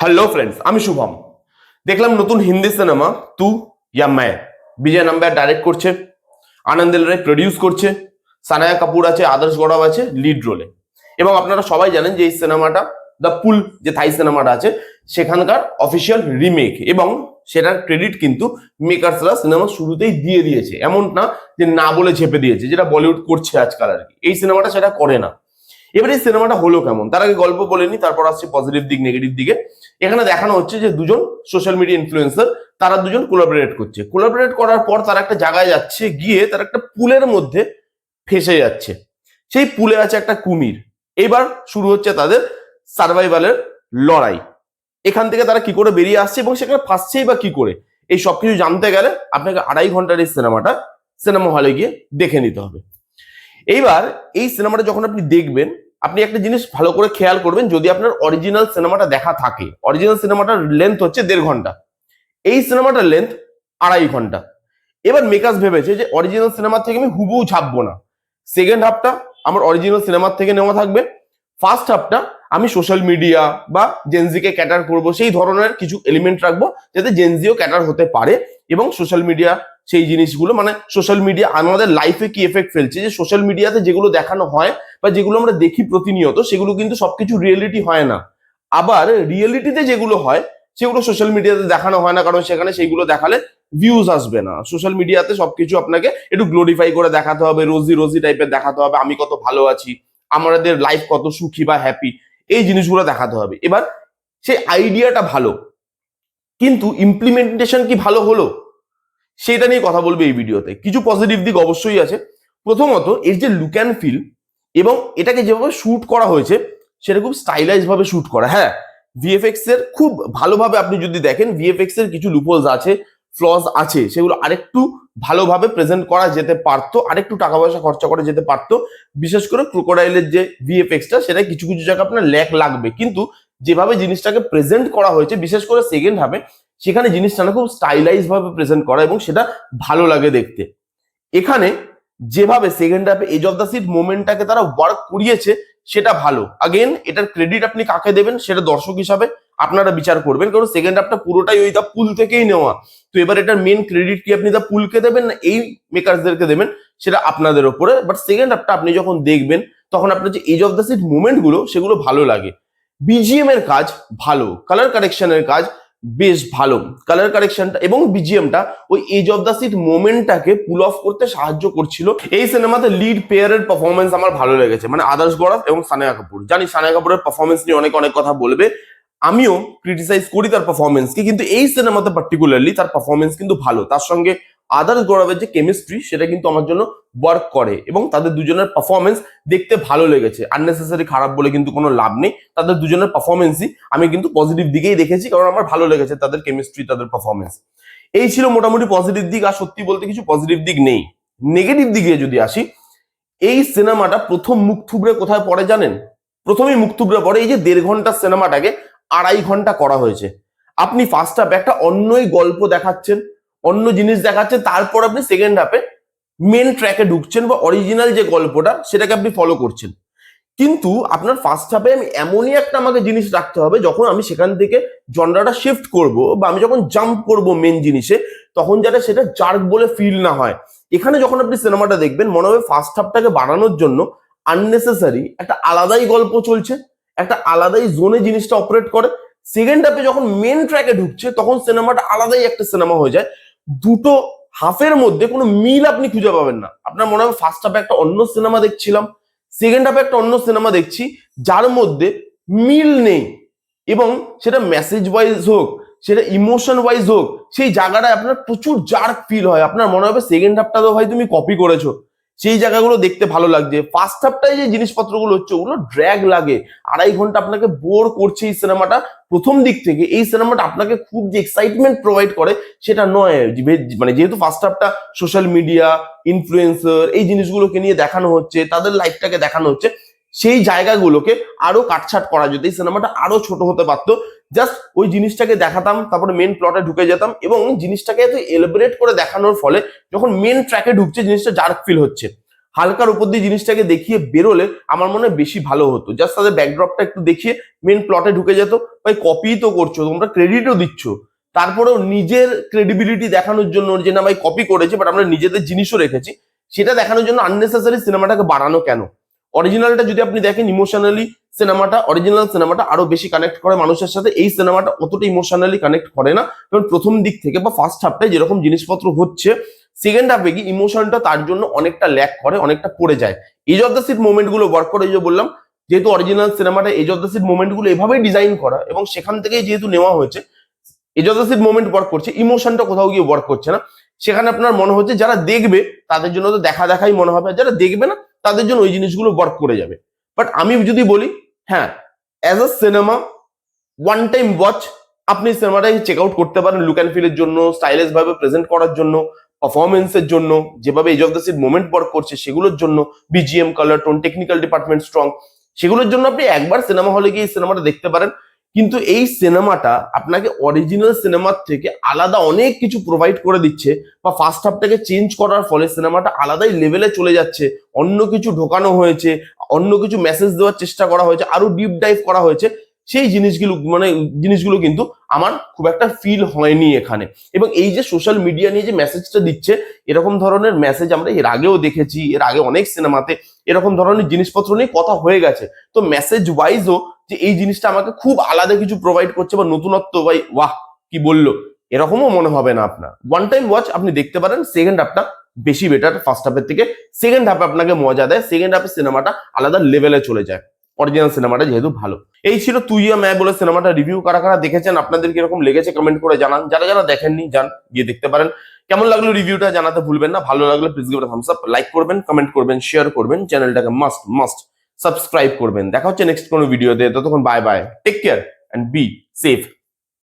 Hello friends, আমি শুভম। দেখলাম নতুন হিন্দি সিনেমা তু ইয়া मैं, বিজয় নাম্বার ডাইরেক্ট করছে, আনন্দ রায় প্রডিউস করছে, সানায়া কাপুর আছে, আদর্শ গৌরব আছে লিড রোলে। এবং আপনারা সবাই জানেন যে এই সিনেমাটা দ্য পুল যে থাই সিনেমাটা আছে সেখানকার অফিসিয়াল রিমেক, এবং সেটার ক্রেডিট কিন্তু মেকার্সরা সিনেমা শুরুতেই দিয়ে দিয়েছে। এমন না যে না বলে ঝেপে দিয়েছে, যেটা বলিউড করছে আজকাল আর কি। এই সিনেমাটা সেটা করে না। এবার এই সিনেমাটা হলো কেমন, তার আগে গল্প বলেনি, তারপর আসছে পজিটিভ দিক নেগেটিভ দিকে। এখানে দেখানো হচ্ছে যে দুজন সোশ্যাল মিডিয়া ইনফ্লুয়েন্সার, তারা দুজন কোলাবরেট করছে। কোলাবরেট করার পর তারা একটা জায়গায় যাচ্ছে, গিয়ে তারা একটা পুলের মধ্যে ফেসে যাচ্ছে। সেই পুলে আছে একটা কুমির। এবার শুরু হচ্ছে তাদের সার্ভাইভালের লড়াই। এখান থেকে তারা কি করে বেরিয়ে আসছে এবং সেখানে ফাঁসছেই বা কি করে, এই সবকিছু জানতে গেলে আপনাকে 2.5 ঘন্টার এই সিনেমাটা সিনেমা হলে গিয়ে দেখে নিতে হবে। এইবার এই সিনেমাটা যখন আপনি দেখবেন, আপনি একটা জিনিস ভালো করে খেয়াল করবেন, যদি আপনার অরিজিনাল সিনেমাটা দেখা থাকে। অরিজিনাল সিনেমাটার লেন্থ হচ্ছে 1.5 ঘন্টা, এই সিনেমাটার লেন্থ 2.5 ঘন্টা। এবার মেকার্স ভেবেছে যে অরিজিনাল সিনেমার থেকে আমি হুবহু ছাপবো না, সেকেন্ড হাফটা আমার অরিজিনাল সিনেমার থেকে নেওয়া থাকবে, ফার্স্ট হাফটা আমি সোশ্যাল মিডিয়া বা জেনজিকে ক্যাটার করবো, সেই ধরনের কিছু এলিমেন্ট রাখবো যাতে জেনজিও ক্যাটার হতে পারে। এবং সোশ্যাল মিডিয়া সেই জিনিসগুলো, মানে সোশ্যাল মিডিয়া আমাদের লাইফে কি এফেক্ট ফেলছে, যে সোশ্যাল মিডিয়াতে যেগুলো দেখানো হয় বা যেগুলো আমরা দেখি প্রতিনিয়ত, সেগুলো কিন্তু সবকিছু রিয়েলিটি হয় না। আবার রিয়েলিটিতে যেগুলো হয় সেগুলো সোশ্যাল মিডিয়াতে দেখানো হয় না, কারণ সেখানে সেইগুলো দেখালে ভিউজ আসবে না। সোশ্যাল মিডিয়াতে সবকিছু আপনাকে একটু গ্লোরিফাই করে দেখাতে হবে, রোজি রোজি টাইপের দেখাতে হবে, আমি কত ভালো আছি, আমাদের লাইফ কত সুখী বা হ্যাপি, এই জিনিসগুলো দেখাতে হবে। এবার সেই আইডিয়াটা ভালো, কিন্তু ইমপ্লিমেন্টেশন কি ভালো হলো, সেটা নিয়ে কথা বলবে এই ভিডিওতে। কিছু পজিটিভ দিক অবশ্যই আছে। প্রথমত, এর যে লুক অ্যান্ড ফিল এবং এটাকে যেভাবে শুট করা হয়েছে সেটা খুব স্টাইলাইজ ভাবে শুট করা। হ্যাঁ, ভিএফএক্স এর খুব ভালোভাবে আপনি যদি দেখেন, ভিএফএক্স এর কিছু লুপহোলস আছে, ফ্লস আছে, সেগুলো আরেকটু ভালোভাবে প্রেজেন্ট করা যেতে পারতো, আরেকটু টাকা পয়সা খরচা করা যেতে পারতো। বিশেষ করে ক্রোকোডাইলের যে ভিএফএক্সটা, সেটা কিছু কিছু জায়গায় আপনার ল্যাক লাগবে, কিন্তু যেভাবে জিনিসটাকে প্রেজেন্ট করা হয়েছে, বিশেষ করে সেকেন্ড হাফে, সেখানে জিনিসটা না খুব স্টাইলাইজ ভাবে প্রেজেন্ট করা এবং সেটা ভালো লাগে দেখতে। এখানে যেভাবে সেকেন্ড হাফে এজ অফ দ্য সিট মোমেন্টটাকে তারা ওয়ার্ক করিয়েছে সেটা ভালো। আগেন, এটার ক্রেডিট আপনি কাকে দেবেন সেটা দর্শক হিসাবে আপনারা বিচার করবেন, কারণ সেকেন্ড হাফটা পুরোটাই ওই দা পুল থেকেই নেওয়া। তো এবার এটার মেন ক্রেডিট কি আপনি দা পুলকে দেবেন না এই মেকার্সদেরকে দেবেন, সেটা আপনাদের ওপরে। বাট সেকেন্ড হাফটা আপনি যখন দেখবেন, তখন আপনার যে edge of the seat movement গুলো, সেগুলো ভালো লাগে। বিজিএম এর কাজ ভালো, কালার কারেকশনের কাজ বেশ ভালো। কালার কারেকশনটা এবং বিজিএমটা ওই এজ অফ দ্য সিট মোমেন্টটাকে পুল অফ করতে সাহায্য করছিল। এই সিনেমাতে লিড পেয়ারের পারফরমেন্স আমার ভালো লেগেছে, মানে আদর্শ গৌরব এবং সানিয়া কাপুর। জানি সানিয়া কাপুরের পারফরমেন্স নিয়ে অনেক অনেক কথা বলবে, আমিও ক্রিটিসাইজ করি তার পারফরমেন্সকে, কিন্তু এই সিনেমাতে পার্টিকুলারলি তার পারফরমেন্স কিন্তু ভালো। তার সঙ্গে আদর্শ গৌরবের যে কেমিস্ট্রি, সেটা কিন্তু আমার জন্য ওয়ার্ক করে, এবং তাদের দুজনের পারফরমেন্স দেখতে ভালো লেগেছে। আননেসেসারি খারাপ বলে কিন্তু কোনো লাভ নেই, তাদের দুজনের পারফরমেন্সই আমি কিন্তু পজিটিভ দিকেই দেখেছি, কারণ আমার ভালো লেগেছে তাদের কেমিস্ট্রি, তাদের পারফরমেন্স। এই ছিল মোটামুটি পজিটিভ দিক। আর সত্যি বলতে কিছু পজিটিভ দিক নেই। নেগেটিভ দিকে যদি আসি, এই সিনেমাটা প্রথম মুখ থুবড়ে কোথায় পড়ে জানেন? প্রথমেই মুখ থুবড়ে পড়ে এই যে 1.5 ঘন্টার সিনেমাটাকে 2.5 ঘন্টা করা হয়েছে। আপনি ফার্স্ট হাফে একটা অন্যই গল্প দেখাচ্ছেন, অন্য জিনিস দেখাচ্ছেন, তারপর আপনি সেকেন্ড হাফে মেন ট্র্যাকে ঢুকছেন বা অরিজিনাল যে গল্পটা সেটাকে আপনি ফলো করছেন। কিন্তু আপনার ফার্স্ট হাফে আমি এমনই একটা আমাকে জিনিস রাখতে হবে, যখন আমি সেখান থেকে জনরাটা শিফট করব বা আমি যখন জাম্প করব মেন জিনিসে, তখন যাতে সেটা জার্ক বলে ফিল না হয়। এখানে যখন আপনি সিনেমাটা দেখবেন, মনে হবে ফার্স্ট হাফটাকে বাড়ানোর জন্য আননেসেসারি একটা আলাদাই গল্প চলছে, একটা আলাদাই জোনে জিনিসটা অপারেট করে। সেকেন্ড হাফে যখন মেন ট্র্যাকে ঢুকছে, তখন সিনেমাটা আলাদাই একটা সিনেমা হয়ে যায়। দুটো হাফের মধ্যে কোনো মিল আপনি খুঁজে পাবেন না। আপনার মনে হবে ফার্স্ট হাফে একটা অন্য সিনেমা দেখছিলাম, সেকেন্ড হাফে একটা অন্য সিনেমা দেখছি, যার মধ্যে মিল নেই। এবং সেটা মেসেজ ওয়াইজ হোক, সেটা ইমোশন ওয়াইজ হোক, সেই জায়গাটায় আপনার প্রচুর জার্ক ফিল হয়। আপনার মনে হবে সেকেন্ড হাফটা তো ভাই তুমি কপি করেছো। সেই জায়গাগুলো দেখতে ভালো লাগছে। ফার্স্ট হাফটায় যে জিনিসপত্রগুলো হচ্ছে, ওগুলো ড্র্যাগ লাগে। 2.5 ঘন্টা আপনাকে বোর করছে এই সিনেমাটা প্রথম দিক থেকে। এই সিনেমাটা আপনাকে খুব যে এক্সাইটমেন্ট প্রোভাইড করে সেটা নয়। মানে যেহেতু ফার্স্ট হাফটা সোশ্যাল মিডিয়া ইনফ্লুয়েন্সার এই জিনিসগুলোকে নিয়ে দেখানো হচ্ছে, তাদের লাইফটাকে দেখানো হচ্ছে, সেই জায়গাগুলোকে আরো কাটছাট করা যেত। এই সিনেমাটা আরো ছোট হতে পারতো। জাস্ট ওই জিনিসটাকে দেখাতাম, তারপরে মেন প্লটে ঢুকে যেতাম, এবং জিনিসটাকে এত এলিবরেট করে দেখানোর ফলে যখন মেন ট্র্যাকে ঢুকছে জিনিসটা জার্ক ফিল হচ্ছে। হালকার উপর দিয়ে জিনিসটাকে দেখিয়ে বেরোলে আমার মনে হয় বেশি ভালো হতো। জাস্ট তাদের ব্যাকড্রপটা একটু দেখিয়ে মেন প্লটে ঢুকে যেত। ভাই কপি তো করছো, তোমরা ক্রেডিটও দিচ্ছ, তারপরেও নিজের ক্রেডিবিলিটি দেখানোর জন্য যে না ভাই কপি করেছে বাট আমরা নিজেদের জিনিসও রেখেছি, সেটা দেখানোর জন্য আননেসেসারি সিনেমাটাকে বাড়ানো কেন? অরিজিনালটা যদি আপনি দেখেন ইমোশনালি অরিজিনাল সিনেমাটা আরো বেশি কানেক্ট করে মানুষের সাথে। এই সিনেমাটা অতটা ইমোশনালি কানেক্ট করে না, কারণ প্রথম দিক থেকে বা ফার্স্ট হাফটায় যেরকম জিনিসপত্র হচ্ছে, সেকেন্ড হাফে কি ইমোশনটা তার জন্য অনেকটা ল্যাক করে, অনেকটা পড়ে যায়। Edge of the seat moment গুলো ওয়ার্ক করে, যে বললাম যেহেতু অরিজিনাল সিনেমাটা edge of the seat moment গুলো এভাবেই ডিজাইন করা এবং সেখান থেকেই যেহেতু নেওয়া হয়েছে, edge of the seat moment work করছে, ইমোশনটা কোথাও গিয়ে ওয়ার্ক করছে না। সেখানে আপনার মনে হচ্ছে যারা দেখবে তাদের জন্য তো দেখা দেখাই মনে হবে, আর যারা দেখবে না তাদের জন্য ওই জিনিসগুলো ওয়ার্ক করে যাবে। বাট আমি যদি বলি, হ্যাঁ, as a cinema one time watch আপনি সিনেমাটাকে চেক আউট করতে পারেন, লুক অ্যান্ড ফিলের জন্য, স্টাইলিশ ভাবে প্রেজেন্ট করার জন্য, পারফরমেন্সের জন্য, যেভাবে edge of the seat moment work করছে সেগুলোর জন্য, BGM, colour tone, technical department strong, সেগুলোর জন্য আপনি একবার সিনেমা হলে গিয়ে এই সিনেমাটা দেখতে পারেন। কিন্তু এই সিনেমাটা আপনাকে অরিজিনাল সিনেমার থেকে আলাদা অনেক কিছু প্রোভাইড করে দিচ্ছে, বা ফার্স্ট হাফটাকে চেঞ্জ করার ফলে সিনেমাটা আলাদাই লেভেলে চলে যাচ্ছে, অন্য কিছু ঢোকানো হয়েছে, অন্য কিছু মেসেজ দেওয়ার চেষ্টা করা হয়েছে, আরো ডিপ ডাইভ করা হয়েছে, সেই জিনিসগুলো কিন্তু আমার খুব একটা ফিল হয়নি এখানে। এবং এই যে সোশ্যাল মিডিয়া নিয়ে যে মেসেজটা দিচ্ছে, এরকম ধরনের মেসেজ আমরা এর আগেও দেখেছি, এর আগে অনেক সিনেমাতে এরকম ধরনের জিনিসপত্র নিয়ে কথা হয়ে গেছে। তো মেসেজ ওয়াইজও যে এই জিনিসটা আমাকে খুব আলাদা কিছু প্রোভাইড করছে বা নতুনত্ব, ভাই ওয়াহ কি বললো, এরকমও মনে হবে না আপনার। ওয়ান টাইম ওয়াচ আপনি দেখতে পারেন, সেকেন্ড হাফটা বেশি বেটার ফার্স্ট হাফের থেকে। সেকেন্ড হাফে আপনাকে মজা দেয়, সেকেন্ড হাফে সিনেমাটা আলাদা লেভেলে চলে যায়, অরিজিনাল সিনেমাটা যেহেতু ভালো। এই ছিল তুই ইয়া ম্যায় বলে সিনেমাটা রিভিউ। কারা কারা দেখেছেন, আপনাদের কিরকম লেগেছে কমেন্ট করে জানান। যারা যারা দেখেননি যান গিয়ে দেখতে পারেন। কেমন লাগলো রিভিউটা জানাতে ভুলবেন না। ভালো লাগলে please give it a Thums up, like করবেন, কমেন্ট করবেন, শেয়ার করবেন, চ্যানেলটাকে মাস্ট মাস্ট সাবস্ক্রাইব করবেন। দেখা হচ্ছে নেক্সট কোনো ভিডিওতে, ততক্ষণ bye bye, take care and be safe.